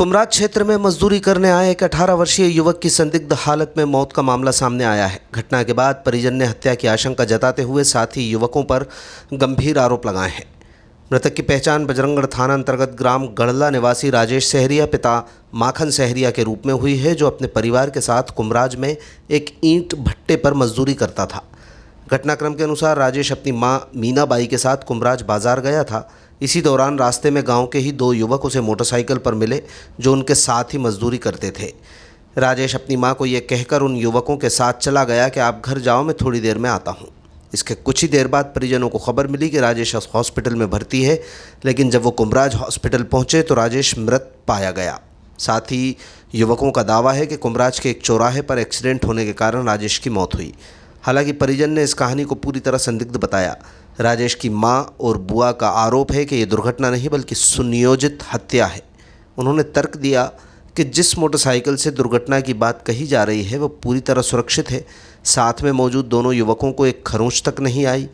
कुमराज क्षेत्र में मजदूरी करने आए एक 18 वर्षीय युवक की संदिग्ध हालत में मौत का मामला सामने आया है। घटना के बाद परिजन ने हत्या की आशंका जताते हुए साथ ही युवकों पर गंभीर आरोप लगाए हैं। मृतक की पहचान बजरंगगढ़ थाना अंतर्गत ग्राम गढ़ला निवासी राजेश सहरिया पिता माखन सहरिया के रूप में हुई है, जो अपने परिवार के साथ कुमराज में एक ईंट भट्टे पर मजदूरी करता था। घटनाक्रम के अनुसार राजेश अपनी मां मीनाबाई के साथ कुमराज बाजार गया था। इसी दौरान रास्ते में गांव के ही दो युवक उसे मोटरसाइकिल पर मिले, जो उनके साथ ही मजदूरी करते थे। राजेश अपनी मां को यह कहकर उन युवकों के साथ चला गया कि आप घर जाओ, मैं थोड़ी देर में आता हूं। इसके कुछ ही देर बाद परिजनों को खबर मिली कि राजेश हॉस्पिटल में भर्ती है, लेकिन जब वो कुमराज हॉस्पिटल पहुंचे तो राजेश मृत पाया गया। साथ ही युवकों का दावा है कि कुमराज के एक चौराहे पर एक्सीडेंट होने के कारण राजेश की मौत हुई। हालांकि परिजन ने इस कहानी को पूरी तरह संदिग्ध बताया। राजेश की मां और बुआ का आरोप है कि यह दुर्घटना नहीं बल्कि सुनियोजित हत्या है। उन्होंने तर्क दिया कि जिस मोटरसाइकिल से दुर्घटना की बात कही जा रही है वह पूरी तरह सुरक्षित है। साथ में मौजूद दोनों युवकों को एक खरोंच तक नहीं आई।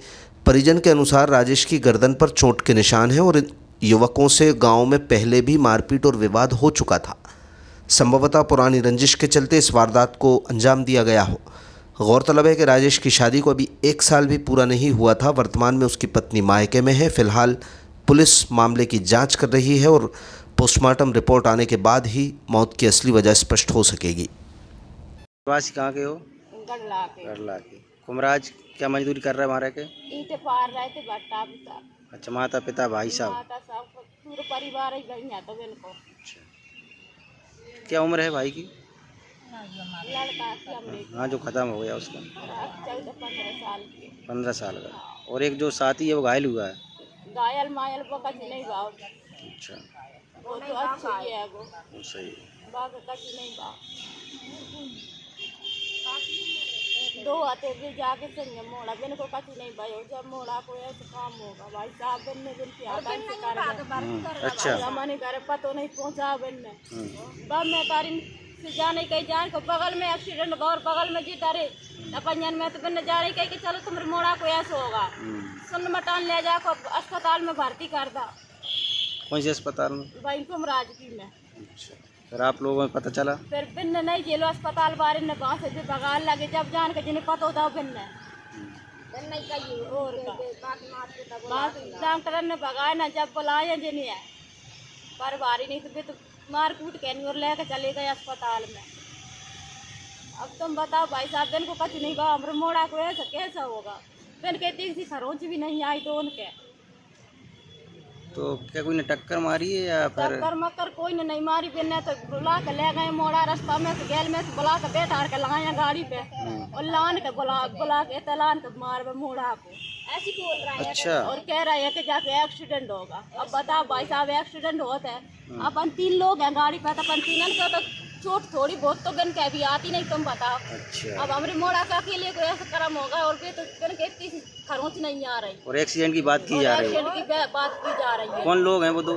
परिजन के अनुसार राजेश की गर्दन पर चोट के निशान हैं और इन युवकों से गांव में पहले भी मारपीट और विवाद हो चुका था। संभवतः पुरानी रंजिश के चलते इस वारदात को अंजाम दिया गया हो। गौरतलब है कि राजेश की शादी को अभी 1 साल भी पूरा नहीं हुआ था। वर्तमान में उसकी पत्नी मायके में है। फिलहाल पुलिस मामले की जांच कर रही है और पोस्टमार्टम रिपोर्ट आने के बाद ही मौत की असली वजह स्पष्ट हो सकेगी। वासी कहाँ के हो? गढ़ला के। गढ़ला के। कुमराज क्या मजदूरी कर रहा है हमारे के? ईंटें पार रहे थे भट्टा पिता। अच्छा, माता पिता भाई साहब। माता साहब पूरे परिवार ही गई है तो इनको। अच्छा, क्या उम्र है भाई की? लड़का की हमने हाँ, जो ख़त्म हो गया उसका 14-15 साल की। 15 साल का। और एक जो साथी है वो घायल हुआ है। घायल मायल बकच नहीं भाव। अच्छा, वो तो अच्छी है वो। सही है। बाग कच नहीं भाव। दो आते भी जाके संग मोड़ा बिन को कच नहीं भाई। जब मोड़ा को ऐसे काम होगा भाई साहब बिन ने बिन की आदत से कर। अच्छा, हमारे घर पतो नहीं पहुंचा बिन ने। बब मैं तारी से जाने कहीं जान को बगल में एक्सीडेंट और बगल में जी तारे अपन में तो बिन जा रही कहीं कि चलो तुम्हारे मोड़ा को ऐसा होगा। सुन मटान ले जा को अस्पताल में भर्ती कर दा। कौन से अस्पताल में? भाई कुमराज की में। अच्छा, फिर आप लोगों को पता चला? फिर बिन नहीं जेलो अस्पताल बारे ने गाँव से भी बगाल लगे जब जान के जिन्हें पता होता बिन नहीं कही और डॉक्टर ने भगाए ना जब बुलाए जिन्हें है पर बारी नहीं तो भी तो मार कूट के और लेकर चले गए अस्पताल में। अब तुम बताओ भाई साहब दिन को कुछ नहीं कहा हमारे मोड़ा को ऐसा कैसा होगा। दिन के तीन सी खरोंच भी नहीं आई तो उनके तो क्या कोई ने टक्कर मारी है या फिर? टक्कर मक्कर कोई ने नहीं मारी। बिन ने तो बुला के ले गए मोड़ा रास्ता में से गैल में से बुला के बैठा के लगाया गाड़ी पे और लान के बुला के तलान के मार मोड़ा को ऐसी बोल रहा है। अच्छा, और कह रहा है कि जाके एक्सीडेंट होगा। अब बताओ भाई साहब एक्सीडेंट होता है अपन 3 लोग हैं गाड़ी पे तो अपन तीनन को तो चोट थोड़ी बहुत तो गन के अभी आती नहीं तुम बताओ। अच्छा, अब हमारे मोड़ा का अकेले को ऐसा कर्म होगा और भी तो गन के इतनी खरोंच नहीं आ रही और एक्सीडेंट की बात की जा रही है। एक्सीडेंट की बात की जा रही है। कौन लोग हैं वो दो?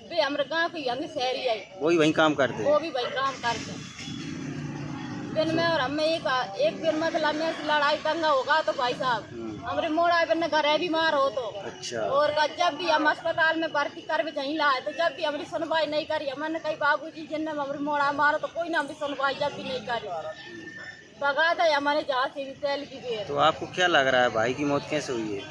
वे हमारे गाँव की यंग शहरी है। वही वहीं काम करते हैं? वो भी भाई काम करते हैं। दिन में और हमें एक दिन मतलब में लड़ाई दंगा होगा तो भाई साहब हमारे मोड़ा बिन घर बीमार हो तो। अच्छा, और जब भी हम अस्पताल में भर्ती कर भी नहीं लाए तो जब भी हमारी सुनवाई नहीं करी। हमने कई बाबूजी जिनने हमारे मोड़ा मारो तो कोई ना हमारी सुनवाई जब भी नहीं करी भगा था हमारे जहाँ से भी तेल की बेर। तो आपको क्या लग रहा है भाई की मौत कैसे हुई है?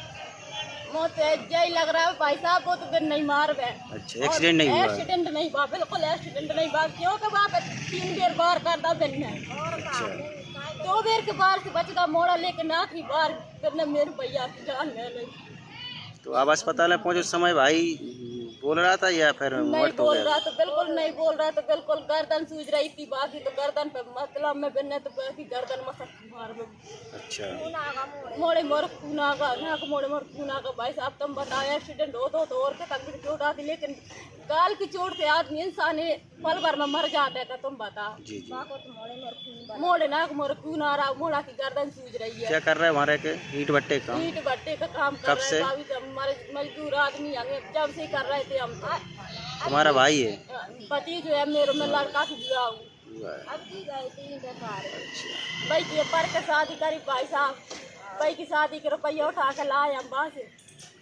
मौत यही लग रहा है भाई साहब वो तो बिन नहीं मार गए। अच्छा, एक्सीडेंट नहीं हुआ? एक्सीडेंट नहीं हुआ, बिल्कुल एक्सीडेंट नहीं हुआ क्योंकि वहाँ पे 3 बेर बार करता बिन ने। अच्छा, 2 बेर के बार से बचता मोड़ा लेकिन आखिरी बार करने मेरे भैया की जान ले ली। तो अब अस्पताल में पहुंचे समय भाई बोल रहा था या फिर नहीं मर्द हो बोल गया? रहा तो बिल्कुल नहीं बोल रहा तो बिल्कुल गर्दन सूझ रही थी। बाकी तो गर्दन पे मतलब में बिन्ने तो बाकी गर्दन मसक मार में। अच्छा, मोड़े मोर खूना का ना को मोड़े मोर खूना का भाई साहब तुम बताओ एक्सीडेंट हो तो और के तक भी चोट आती लेकिन गाल की चोट से आदमी इंसान पल भर में मर जाता है। तुम बताओ जी जी। मोड़े ना को मोर खून आ रहा मोड़ा की गर्दन सूझ रही है। क्या कर रहे हैं हमारे के? ईंट भट्टे का? ईंट भट्टे का काम कर कब रहे से? हैं अभी तो हमारे मजदूर आदमी जब से कर रहे थे हम तो। तुम्हारा भाई है? पति जो है मेरे में लड़का की जुआ हुआ है। भाई के पर के शादी करी भाई साहब भाई की शादी के रुपये उठा के लाए हम वहाँ से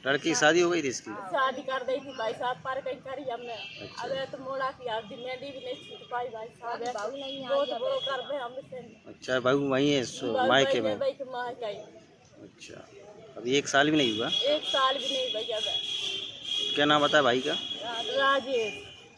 लड़की की शादी हो गई थी इसकी? शादी कर दी थी भाई साहब, पर कहीं करी हमने। अब ये तो मोड़ा की आप मेहंदी भी नहीं छूट पाई भाई साहब, बहुत बुरो कर दे हमसे। अच्छा, बहू वहीं है मायके में? भाई के माँ का ही। अच्छा, अभी 1 साल भी नहीं हुआ? 1 साल भी नहीं भैया। क्या नाम बताया भाई का? राजेश।